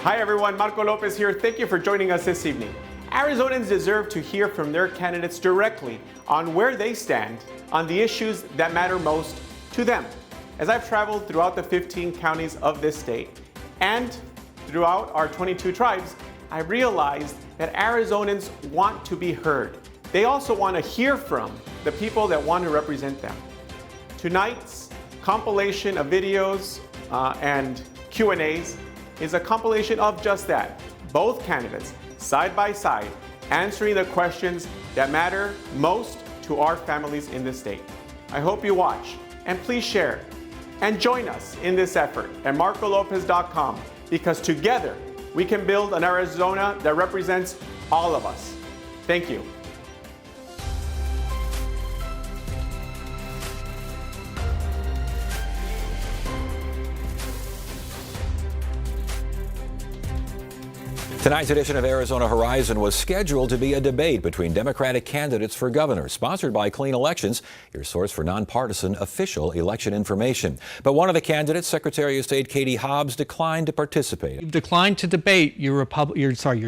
Hi everyone, Marco Lopez here. Thank you for joining us this evening. Arizonans deserve to hear from their candidates directly on where they stand on the issues that matter most to them. As I've traveled throughout the 15 counties of this state and throughout our 22 tribes, I realized that Arizonans want to be heard. They also want to hear from the people that want to represent them. Tonight's compilation of videos and Q&As is a compilation of just that. Both candidates, side by side, answering the questions that matter most to our families in this state. I hope you watch, and please share. And join us in this effort at marcolopez.com, because together we can build an Arizona that represents all of us. Thank you. Tonight's edition of Arizona Horizon was scheduled to be a debate between Democratic candidates for governor, sponsored by Clean Elections, your source for nonpartisan official election information. But one of the candidates, Secretary of State Katie Hobbs, declined to participate. You've declined to debate your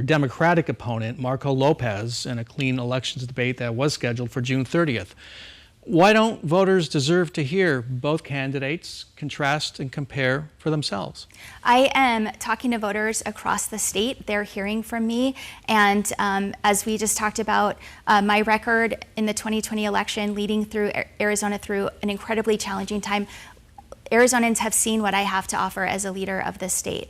Democratic opponent, Marco Lopez, in a Clean Elections debate that was scheduled for June 30th. Why don't voters deserve to hear both candidates contrast and compare for themselves? I am talking to voters across the state. They're hearing from me. And as we just talked about, my record in the 2020 election leading through Arizona through an incredibly challenging time, Arizonans have seen what I have to offer as a leader of the state.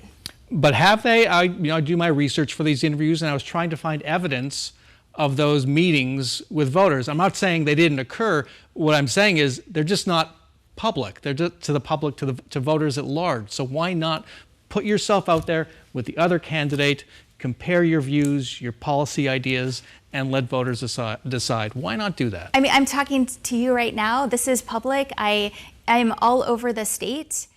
But have they? I do my research for these interviews, and I was trying to find evidence of those meetings with voters. I'm not saying they didn't occur. What I'm saying is they're just not public. They're just to the public, to voters at large. So why not put yourself out there with the other candidate, compare your views, your policy ideas, and let voters decide? Why not do that? I mean, I'm talking to you right now. This is public. I'm all over the state.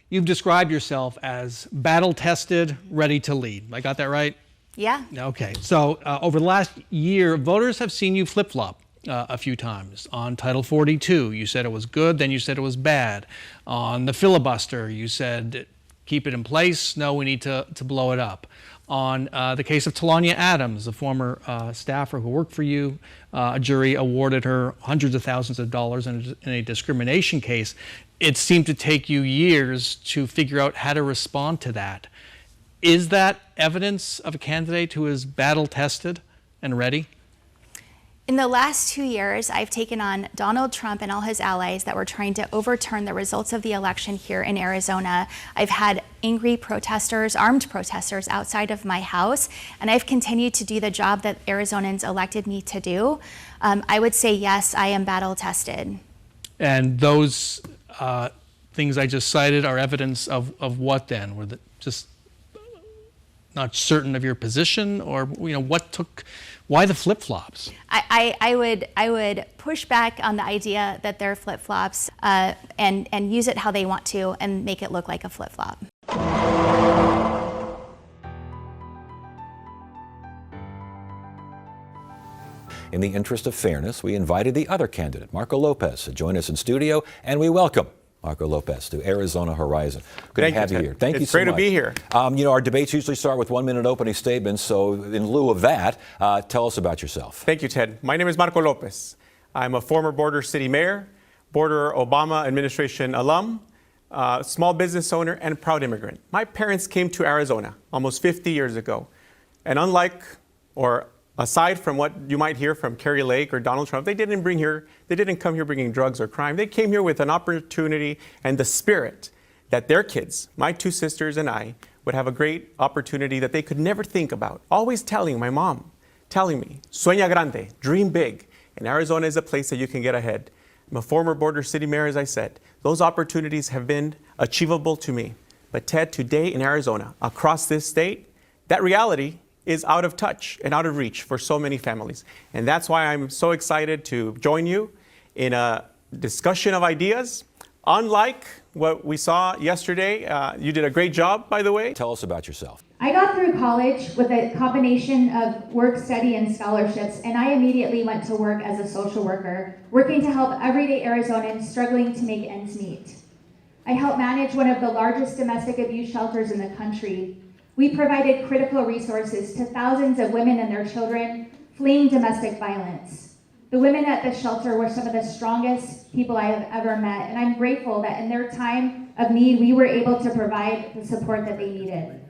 You've described yourself as battle-tested, ready to lead. I got that right? Yeah. Okay. So over the last year, voters have seen you flip-flop a few times. On Title 42, you said it was good, then you said it was bad. On the filibuster, you said keep it in place. No, we need to blow it up. On the case of Talonia Adams, a former staffer who worked for you, a jury awarded her hundreds of thousands of dollars in a discrimination case. It seemed to take you years to figure out how to respond to that. Is that evidence of a candidate who is battle-tested and ready? In the last 2 years, I've taken on Donald Trump and all his allies that were trying to overturn the results of the election here in Arizona. I've had angry protesters, armed protesters outside of my house, and I've continued to do the job that Arizonans elected me to do. I would say, yes, I am battle-tested. And those things I just cited are evidence of what then? Were just not certain of your position, or why the flip-flops? I would push back on the idea that they're flip-flops and use it how they want to and make it look like a flip-flop. In the interest of fairness, we invited the other candidate, Marco Lopez, to join us in studio, and we welcome Marco Lopez to Arizona Horizon. Good to have you here. Thank you so much. It's great to be here. Our debates usually start with 1-minute opening statements, so in lieu of that, tell us about yourself. Thank you, Ted. My name is Marco Lopez. I'm a former Border City Mayor, Border Obama administration alum, small business owner, and proud immigrant. My parents came to Arizona almost 50 years ago, and aside from what you might hear from Kari Lake or Donald Trump, they didn't come here bringing drugs or crime. They came here with an opportunity and the spirit that their kids, my two sisters and I, would have a great opportunity that they could never think about. Always telling me, sueña grande, dream big. And Arizona is a place that you can get ahead. I'm a former Border City Mayor, as I said. Those opportunities have been achievable to me. But Ted, today in Arizona, across this state, that reality is out of touch and out of reach for so many families. And that's why I'm so excited to join you in a discussion of ideas. Unlike what we saw yesterday, you did a great job, by the way. Tell us about yourself. I got through college with a combination of work, study, and scholarships, and I immediately went to work as a social worker, working to help everyday Arizonans struggling to make ends meet. I helped manage one of the largest domestic abuse shelters in the country, We provided critical resources to thousands of women and their children fleeing domestic violence. The women at the shelter were some of the strongest people I have ever met, and I'm grateful that in their time of need, we were able to provide the support that they needed.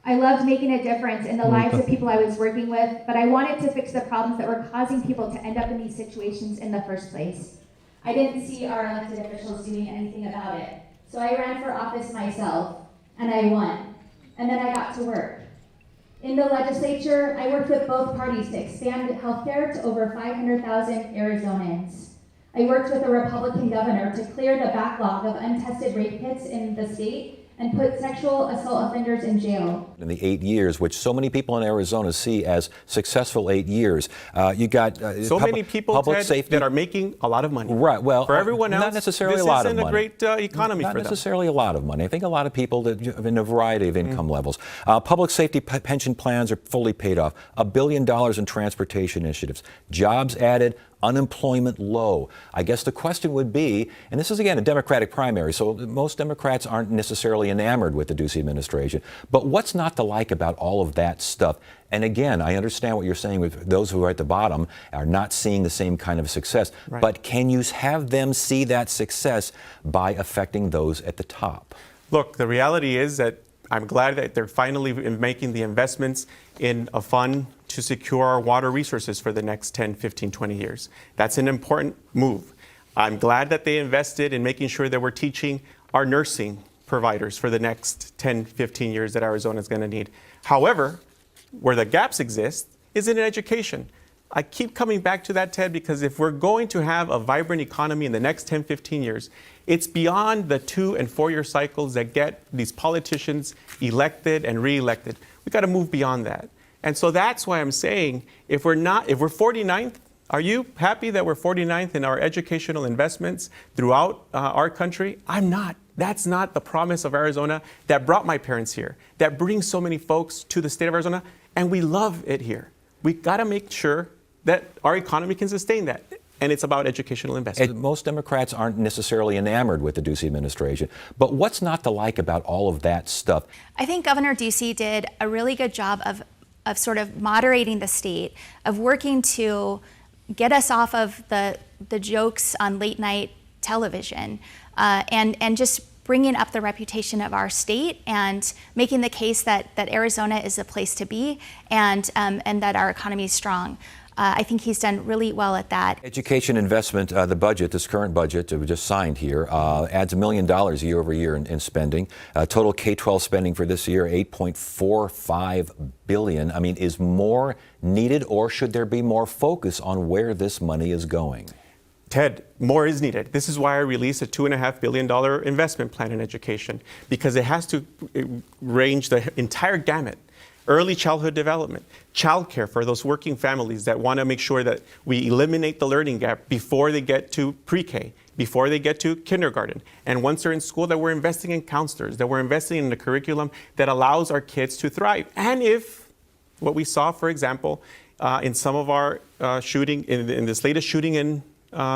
I loved making a difference in the lives of people I was working with, but I wanted to fix the problems that were causing people to end up in these situations in the first place. I didn't see our elected officials doing anything about it, so I ran for office myself, and I won. And then I got to work. In the legislature, I worked with both parties to expand healthcare to over 500,000 Arizonans. I worked with a Republican governor to clear the backlog of untested rape kits in the state and put sexual assault offenders in jail. In the 8 years, which so many people in Arizona see as successful 8 years, you got many people, public Ted, safety that are making a lot of money. Right. Well, for everyone else, not necessarily this a lot of isn't money. a great economy not for them. Not necessarily a lot of money. I think a lot of people that in a variety of income levels. Public safety pension plans are fully paid off. $1 billion in transportation initiatives. Jobs added. Unemployment low. I guess the question would be, and this is again a Democratic primary, so most Democrats aren't necessarily enamored with the Ducey administration, but what's not to like about all of that stuff? And again, I understand what you're saying with those who are at the bottom are not seeing the same kind of success, right. But can you have them see that success by affecting those at the top? Look, the reality is that I'm glad that they're finally making the investments in a fund to secure our water resources for the next 10, 15, 20 years. That's an important move. I'm glad that they invested in making sure that we're teaching our nursing providers for the next 10, 15 years that Arizona is going to need. However, where the gaps exist is in education. I keep coming back to that, Ted, because if we're going to have a vibrant economy in the next 10, 15 years, it's beyond the 2- and 4-year cycles that get these politicians elected and re-elected. We've got to move beyond that. And so that's why I'm saying, if we're 49th, are you happy that we're 49th in our educational investments throughout our country? I'm not. That's not the promise of Arizona that brought my parents here, that brings so many folks to the state of Arizona, and we love it here. We've got to make sure that our economy can sustain that. And it's about educational investment. Most Democrats aren't necessarily enamored with the Ducey administration, but what's not to like about all of that stuff? I think Governor Ducey did a really good job of sort of moderating the state, of working to get us off of the jokes on late night television, and just bringing up the reputation of our state and making the case that Arizona is a place to be and that our economy is strong. I think he's done really well at that. Education investment, the budget, this current budget that we just signed here, adds $1 million year over year in spending. Total K-12 spending for this year, $8.45 billion. I mean, is more needed, or should there be more focus on where this money is going? Ted, more is needed. This is why I released a $2.5 billion investment plan in education, because it has to range the entire gamut. Early childhood development, childcare for those working families that want to make sure that we eliminate the learning gap before they get to pre-K, before they get to kindergarten. And once they're in school, that we're investing in counselors, that we're investing in a curriculum that allows our kids to thrive. And if what we saw, for example, in some of our shooting, in this latest shooting in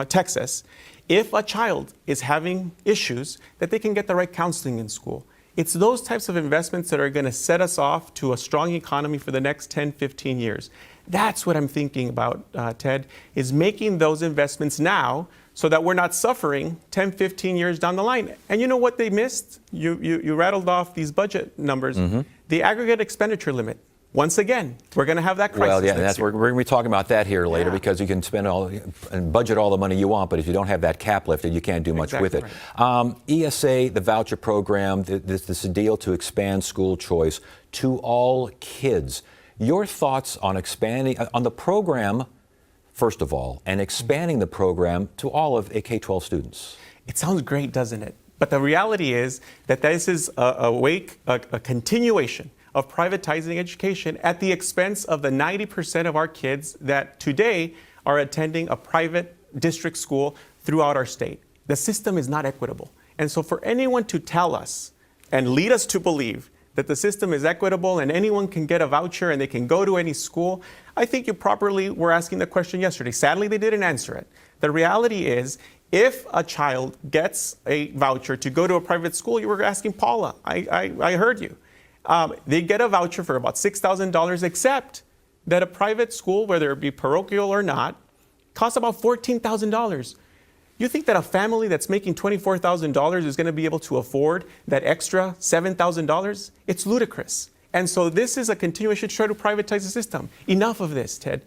Texas, if a child is having issues, that they can get the right counseling in school. It's those types of investments that are going to set us off to a strong economy for the next 10, 15 years. That's what I'm thinking about, Ted, is making those investments now so that we're not suffering 10, 15 years down the line. And you know what they missed? You rattled off these budget numbers. Mm-hmm. The aggregate expenditure limit. Once again, we're going to have that crisis. Well, yeah, we're going to be talking about that here later, because you can spend and budget all the money you want, but if you don't have that cap lifted, you can't do much with it. Right. ESA, the voucher program, this deal to expand school choice to all kids. Your thoughts on expanding on the program, first of all, and expanding the program to all of K-12 students? It sounds great, doesn't it? But the reality is that this is a continuation of privatizing education at the expense of the 90% of our kids that today are attending a private district school throughout our state. The system is not equitable. And so for anyone to tell us and lead us to believe that the system is equitable and anyone can get a voucher and they can go to any school, I think you properly were asking the question yesterday. Sadly, they didn't answer it. The reality is, if a child gets a voucher to go to a private school, you were asking Paula, I heard you. They get a voucher for about $6,000, except that a private school, whether it be parochial or not, costs about $14,000. You think that a family that's making $24,000 is going to be able to afford that extra $7,000? It's ludicrous. And so this is a continuation to try to privatize the system. Enough of this, Ted.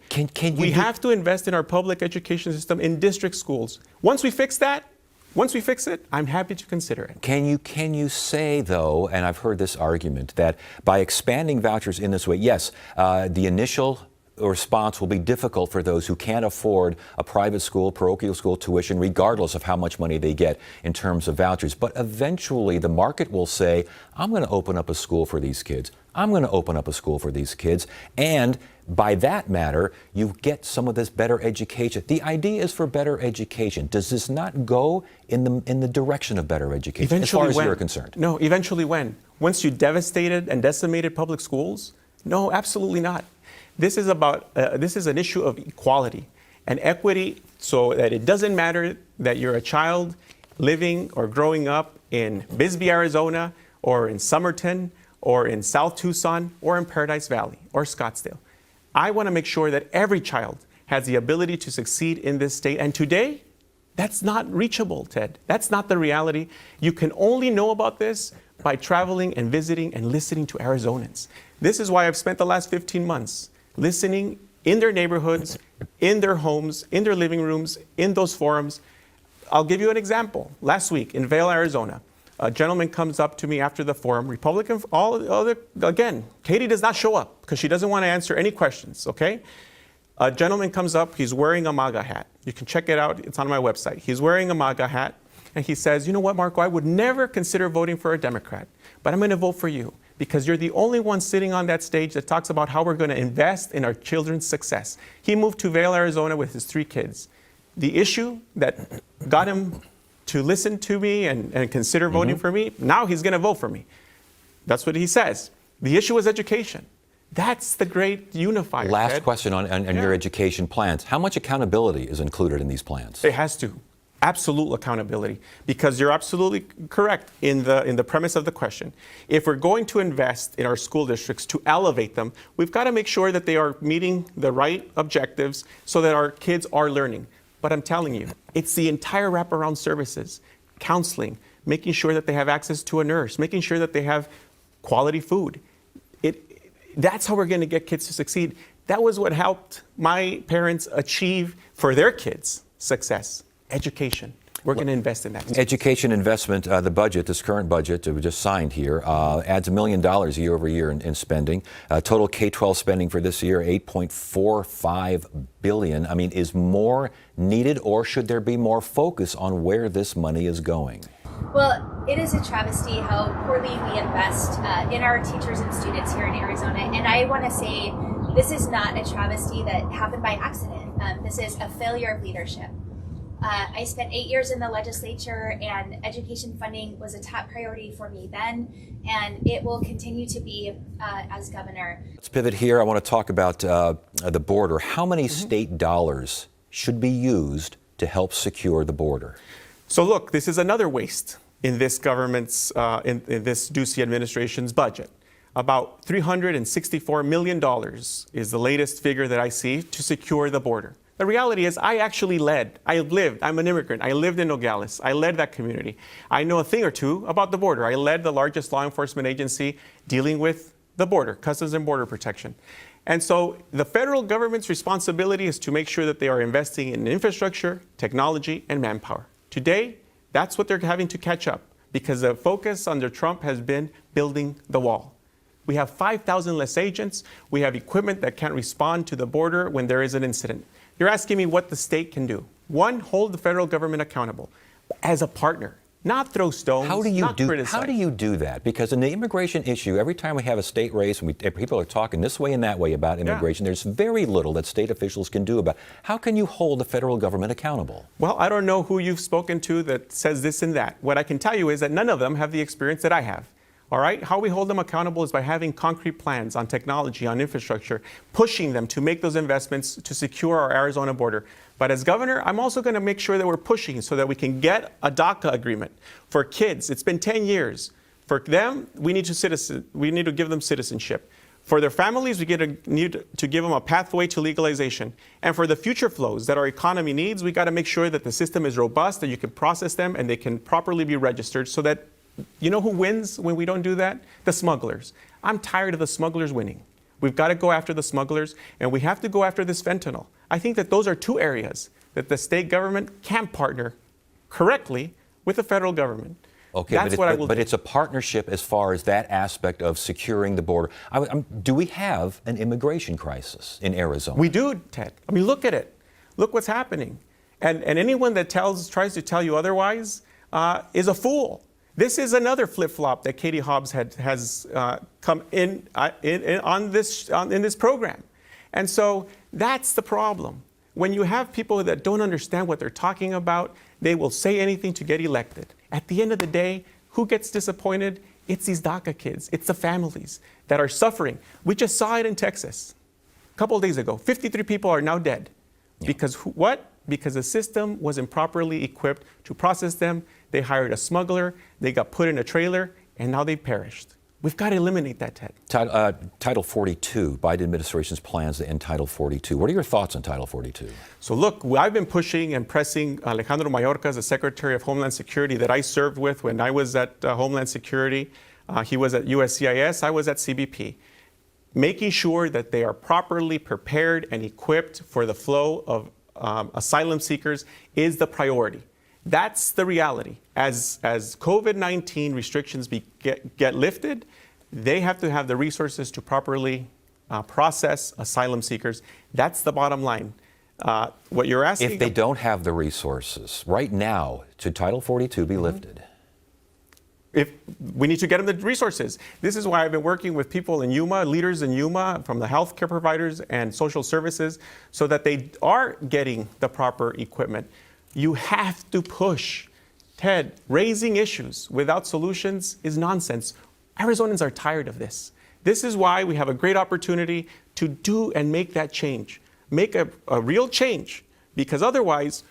We have to invest in our public education system in district schools. Once we fix it, I'm happy to consider it. Can you say, though, and I've heard this argument, that by expanding vouchers in this way, yes, the initial response will be difficult for those who can't afford a private school, parochial school tuition, regardless of how much money they get in terms of vouchers. But eventually the market will say, I'm going to open up a school for these kids. I'm going to open up a school for these kids. And by that matter, you get some of this better education. The idea is for better education. Does this not go in the direction of better education, eventually, as far as you're concerned? No, eventually when? Once you devastated and decimated public schools? No, absolutely not. This is an issue of equality and equity, so that it doesn't matter that you're a child living or growing up in Bisbee, Arizona, or in Somerton, or in South Tucson, or in Paradise Valley, or Scottsdale. I want to make sure that every child has the ability to succeed in this state. And today, that's not reachable, Ted. That's not the reality. You can only know about this by traveling and visiting and listening to Arizonans. This is why I've spent the last 15 months listening in their neighborhoods, in their homes, in their living rooms, in those forums. I'll give you an example. Last week in Vail, Arizona, a gentleman comes up to me after the forum, Republican, again, Katie does not show up because she doesn't want to answer any questions, okay? A gentleman comes up, he's wearing a MAGA hat. You can check it out, it's on my website. He's wearing a MAGA hat, and he says, you know what, Marco, I would never consider voting for a Democrat, but I'm going to vote for you because you're the only one sitting on that stage that talks about how we're going to invest in our children's success. He moved to Vail, Arizona with his 3 kids. The issue that got him to listen to me and consider voting for me, now he's going to vote for me. That's what he says. The issue is education. That's the great unifier. Last Ted. question on your education plans. How much accountability is included in these plans? It has to. Absolute accountability, because you're absolutely correct in the premise of the question. If we're going to invest in our school districts to elevate them, we've got to make sure that they are meeting the right objectives so that our kids are learning. But I'm telling you, it's the entire wraparound services, counseling, making sure that they have access to a nurse, making sure that they have quality food. That's how we're going to get kids to succeed. That was what helped my parents achieve for their kids' success. Education. We're going to invest in that. Education investment, the budget, this current budget that we just signed here, adds $1 million year over year in spending. Total K-12 spending for this year, $8.45 billion. I mean, is more needed, or should there be more focus on where this money is going? Well, it is a travesty how poorly we invest in our teachers and students here in Arizona. And I want to say this is not a travesty that happened by accident. This is a failure of leadership. I spent 8 years in the legislature, and education funding was a top priority for me then, and it will continue to be as governor. Let's pivot here. I want to talk about the border. How many state dollars should be used to help secure the border? So look, this is another waste in this government's, in this Ducey administration's budget. About $364 million is the latest figure that I see to secure the border. The reality is I'm an immigrant. I lived in Nogales. I led that community. I know a thing or two about the border. I led the largest law enforcement agency dealing with the border, Customs and Border Protection. And so the federal government's responsibility is to make sure that they are investing in infrastructure, technology, and manpower. Today, that's what they're having to catch up, because the focus under Trump has been building the wall. We have 5,000 less agents. We have equipment that can't respond to the border when there is an incident. You're asking me what the state can do. One, hold the federal government accountable as a partner, not throw stones, not criticize. How do you do that? Because in the immigration issue, every time we have a state race and people are talking this way and that way about immigration, there's very little that state officials can do about it. How can you hold the federal government accountable? Well, I don't know who you've spoken to that says this and that. What I can tell you is that none of them have the experience that I have. All right? How we hold them accountable is by having concrete plans on technology, on infrastructure, pushing them to make those investments to secure our Arizona border. But as governor, I'm also going to make sure that we're pushing so that we can get a DACA agreement for kids. It's been 10 years For them, we need to give them citizenship. For their families, we need to give them a pathway to legalization. And for the future flows that our economy needs, we got to make sure that the system is robust, that you can process them, and they can properly be registered so that, you know who wins when we don't do that? The smugglers. I'm tired of the smugglers winning. We've got to go after the smugglers, and we have to go after this fentanyl. I think that those are two areas that the state government can partner correctly with the federal government. Okay, That's what I will do. But it's a partnership as far as that aspect of securing the border. Do we have an immigration crisis in Arizona? We do, Ted. I mean, look at it. Look what's happening. And anyone that tries to tell you otherwise is a fool. This is another flip-flop that Katie Hobbs has come in this program. And so that's the problem. When you have people that don't understand what they're talking about, they will say anything to get elected. At the end of the day, who gets disappointed? It's these DACA kids. It's the families that are suffering. We just saw it in Texas a couple of days ago. 53 people are now dead. Yeah. Because what? Because the system wasn't properly equipped to process them. They hired a smuggler, they got put in a trailer, and now they perished. We've got to eliminate that, Ted. Title 42, Biden administration's plans to end Title 42. What are your thoughts on Title 42? So look, I've been pushing and pressing Alejandro Mayorkas, the Secretary of Homeland Security that I served with when I was at Homeland Security. He was at USCIS, I was at CBP. Making sure that they are properly prepared and equipped for the flow of asylum seekers is the priority. That's the reality. As COVID-19 restrictions get lifted, they have to have the resources to properly process asylum seekers. That's the bottom line. What you're asking... If they don't have the resources, right now, should Title 42 be lifted? If we need to get them the resources. This is why I've been working with people in Yuma, leaders in Yuma, from the healthcare providers and social services, so that they are getting the proper equipment. You have to push. Ted, raising issues without solutions is nonsense. Arizonans are tired of this. This is why we have a great opportunity to do and make that change. Make a real change, because otherwise,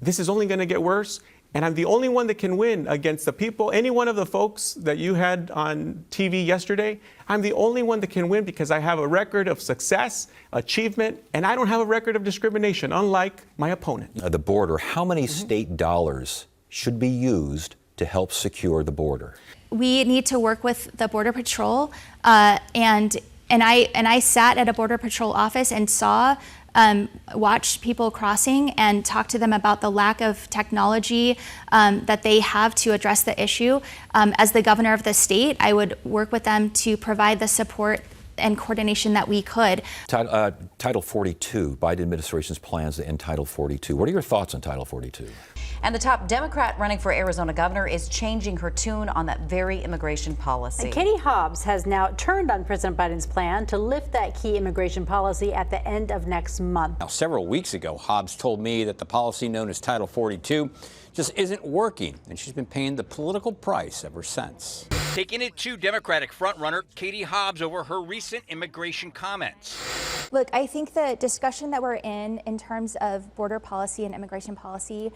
this is only going to get worse. And I'm the only one that can win against the people, any one of the folks that you had on TV yesterday. I'm the only one that can win because I have a record of success, achievement, and I don't have a record of discrimination, unlike my opponent. The border, how many state dollars should be used to help secure the border? We need to work with the Border Patrol, and I sat at a Border Patrol office and watched people crossing and talked to them about the lack of technology that they have to address the issue. As the governor of the state, I would work with them to provide the support and coordination that we could. Title 42, Biden administration's plans to end Title 42. What are your thoughts on Title 42? And the top Democrat running for Arizona governor is changing her tune on that very immigration policy. And Katie Hobbs has now turned on President Biden's plan to lift that key immigration policy at the end of next month. Now, several weeks ago, Hobbs told me that the policy known as Title 42 just isn't working, and she's been paying the political price ever since. Taking it to Democratic frontrunner Katie Hobbs over her recent immigration comments. Look, I think the discussion that we're in terms of border policy and immigration policy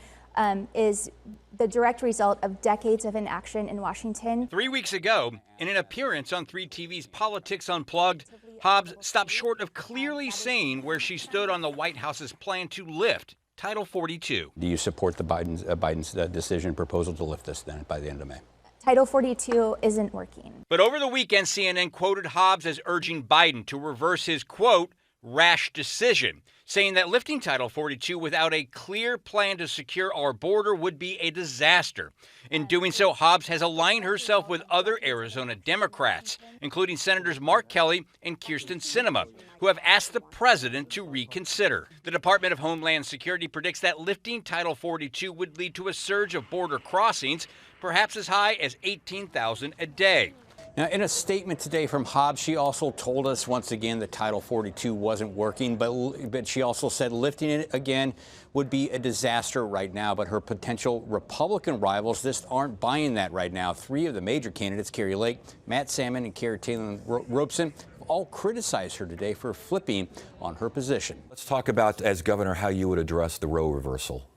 is the direct result of decades of inaction in Washington. 3 weeks ago, in an appearance on 3TV's Politics Unplugged, Hobbs stopped short of clearly saying where she stood on the White House's plan to lift Title 42. Do you support the Biden's decision proposal to lift this then by the end of May? Title 42 isn't working. But over the weekend, CNN quoted Hobbs as urging Biden to reverse his, quote, rash decision, saying that lifting Title 42 without a clear plan to secure our border would be a disaster. In doing so, Hobbs has aligned herself with other Arizona Democrats, including Senators Mark Kelly and Kyrsten Sinema, who have asked the president to reconsider. The Department of Homeland Security predicts that lifting Title 42 would lead to a surge of border crossings, perhaps as high as 18,000 a day. Now, in a statement today from Hobbs, she also told us once again that Title 42 wasn't working, but she also said lifting it again would be a disaster right now. But her potential Republican rivals just aren't buying that right now. Three of the major candidates, Carrie Lake, Matt Salmon, and Carrie Taylor Robeson, all criticized her today for flipping on her position. Let's talk about, as governor, how you would address the Roe reversal.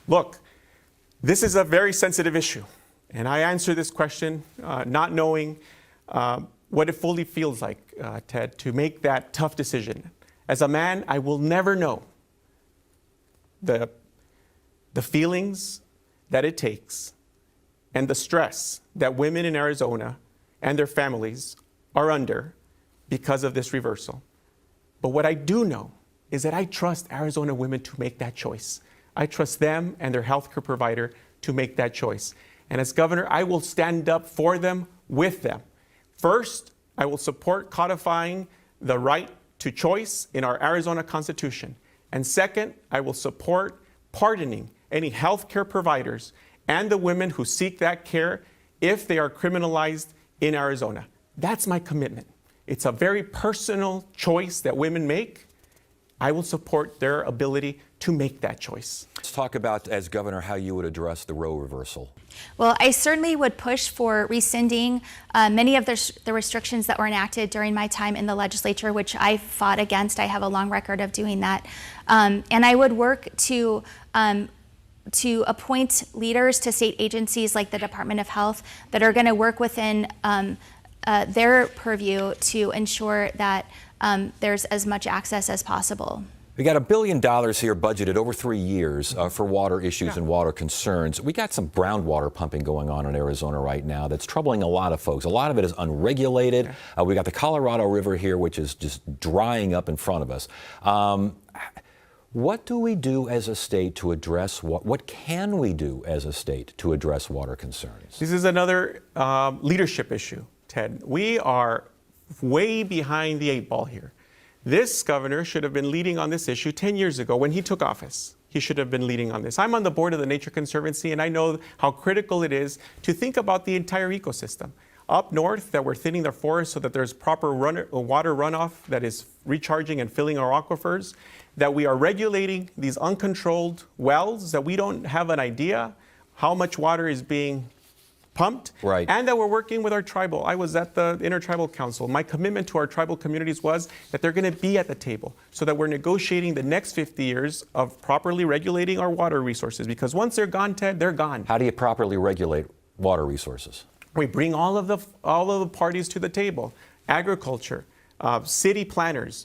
Look, this is a very sensitive issue. And I answer this question not knowing what it fully feels like, Ted, to make that tough decision. As a man, I will never know the feelings that it takes and the stress that women in Arizona and their families are under because of this reversal. But what I do know is that I trust Arizona women to make that choice. I trust them and their healthcare provider to make that choice. And as governor, I will stand up for them, with them. First, I will support codifying the right to choice in our Arizona Constitution. And second, I will support pardoning any healthcare providers and the women who seek that care if they are criminalized in Arizona. That's my commitment. It's a very personal choice that women make. I will support their ability to make that choice. Let's talk about, as governor, how you would address the Roe reversal. Well, I certainly would push for rescinding many of the restrictions that were enacted during my time in the legislature, which I fought against. I have a long record of doing that. And I would work to appoint leaders to state agencies like the Department of Health that are going to work within their purview to ensure that there's as much access as possible. We got $1 billion here budgeted over 3 years for water issues and water concerns. We got some groundwater pumping going on in Arizona right now that's troubling a lot of folks. A lot of it is unregulated. We got the Colorado River here, which is just drying up in front of us. What do we do as a state to address what can we do as a state to address water concerns? This is another leadership issue, Ted. We are way behind the 8 ball here. This governor should have been leading on this issue 10 years ago when he took office. He should have been leading on this. I'm on the board of the Nature Conservancy, and I know how critical it is to think about the entire ecosystem. Up north, that we're thinning the forest so that there's proper water runoff that is recharging and filling our aquifers, that we are regulating these uncontrolled wells, that we don't have an idea how much water is being pumped, right, and that we're working with our tribal. I was at the Intertribal Council. My commitment to our tribal communities was that they're going to be at the table so that we're negotiating the next 50 years of properly regulating our water resources, because once they're gone, Ted, they're gone. How do you properly regulate water resources? We bring all of the parties to the table: agriculture, city planners,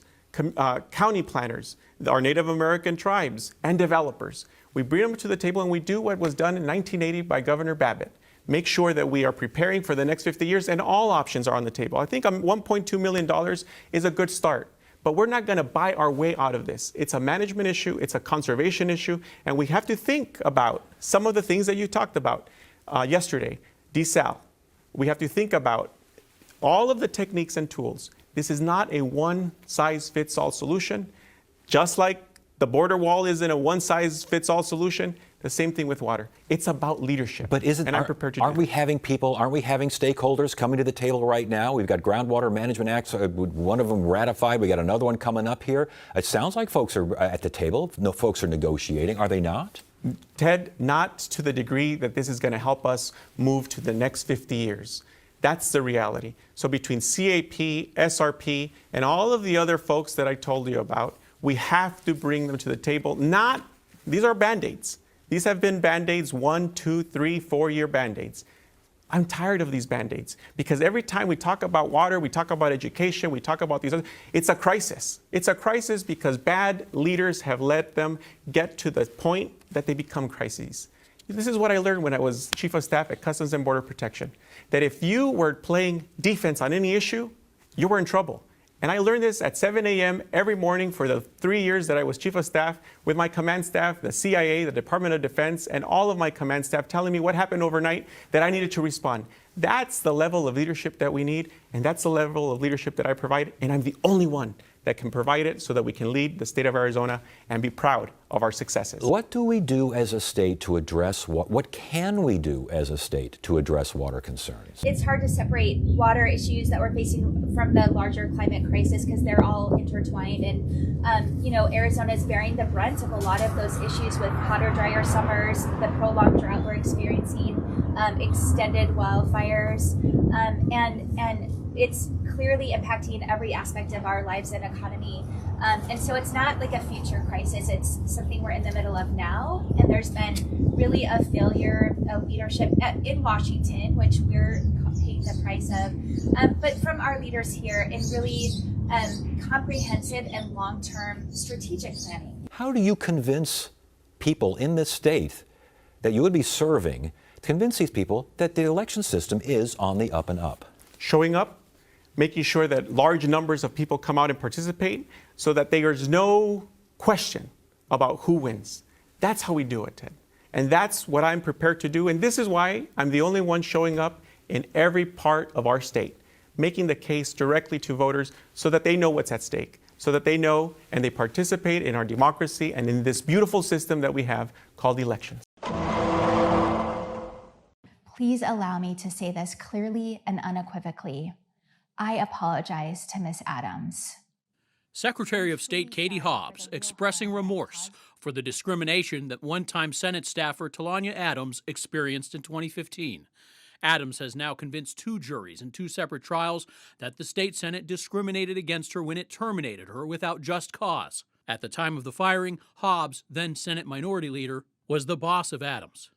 county planners, our Native American tribes, and developers. We bring them to the table, and we do what was done in 1980 by Governor Babbitt. Make sure that we are preparing for the next 50 years, and all options are on the table. I think $1.2 million is a good start, but we're not going to buy our way out of this. It's a management issue, it's a conservation issue, and we have to think about some of the things that you talked about yesterday. Desal. We have to think about all of the techniques and tools. This is not a one-size-fits-all solution. Just like the border wall isn't a one-size-fits-all solution, the same thing with water. It's about leadership. But I'm prepared to aren't we having stakeholders coming to the table right now? We've got Groundwater Management Acts, one of them ratified. We got another one coming up here. It sounds like folks are at the table. No, folks are negotiating. Are they not? Ted, not to the degree that this is going to help us move to the next 50 years. That's the reality. So between CAP, SRP, and all of the other folks that I told you about, we have to bring them to the table. These are Band-Aids. These have been Band-Aids, 1, 2, 3, 4-year Band-Aids. I'm tired of these Band-Aids because every time we talk about water, we talk about education, we talk about these other, it's a crisis. It's a crisis because bad leaders have let them get to the point that they become crises. This is what I learned when I was Chief of Staff at Customs and Border Protection, that if you were playing defense on any issue, you were in trouble. And I learned this at 7 a.m. every morning for the 3 years that I was Chief of Staff with my command staff, the CIA, the Department of Defense, and all of my command staff telling me what happened overnight that I needed to respond. That's the level of leadership that we need, and that's the level of leadership that I provide, and I'm the only one that can provide it so that we can lead the state of Arizona and be proud of our successes. What do we do as a state to address what can we do as a state to address water concerns? It's hard to separate water issues that we're facing from the larger climate crisis because they're all intertwined. And, Arizona is bearing the brunt of a lot of those issues with hotter, drier summers, the prolonged drought we're experiencing. extended wildfires, and it's clearly impacting every aspect of our lives and economy. And so it's not like a future crisis, it's something we're in the middle of now. And there's been really a failure of leadership in Washington, which we're paying the price of, but from our leaders here in really comprehensive and long-term strategic planning. How do you convince people in this state that you would be serving, convince these people that the election system is on the up and up? Showing up, making sure that large numbers of people come out and participate so that there's no question about who wins. That's how we do it, Ted. And that's what I'm prepared to do. And this is why I'm the only one showing up in every part of our state, making the case directly to voters so that they know what's at stake, so that they know and they participate in our democracy and in this beautiful system that we have called elections. Please allow me to say this clearly and unequivocally. I apologize to Ms. Adams. Secretary of State Katie Hobbs expressing remorse for the discrimination that one-time Senate staffer Tanya Adams experienced in 2015. Adams has now convinced two juries in two separate trials that the state Senate discriminated against her when it terminated her without just cause. At the time of the firing, Hobbs, then Senate Minority Leader, was the boss of Adams.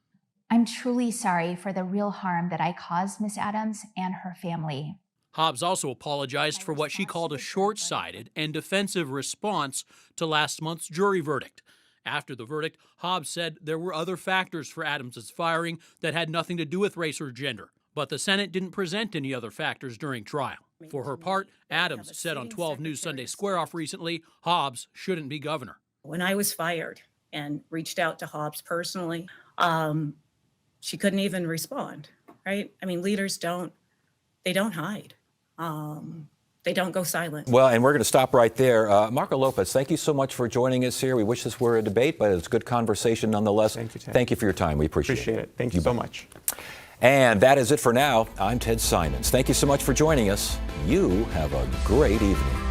I'm truly sorry for the real harm that I caused Ms. Adams and her family. Hobbs also apologized for what she called a short-sighted and defensive response to last month's jury verdict. After the verdict, Hobbs said there were other factors for Adams' firing that had nothing to do with race or gender, but the Senate didn't present any other factors during trial. For her part, Adams said on 12 News Sunday Square Off recently, Hobbs shouldn't be governor. When I was fired and reached out to Hobbs personally, she couldn't even respond, right? I mean, leaders don't hide. They don't go silent. Well, and we're going to stop right there. Marco Lopez, thank you so much for joining us here. We wish this were a debate, but it's good conversation nonetheless. Thank you, Ted. Thank you for your time. We appreciate it. Thank you so much. And that is it for now. I'm Ted Simons. Thank you so much for joining us. You have a great evening.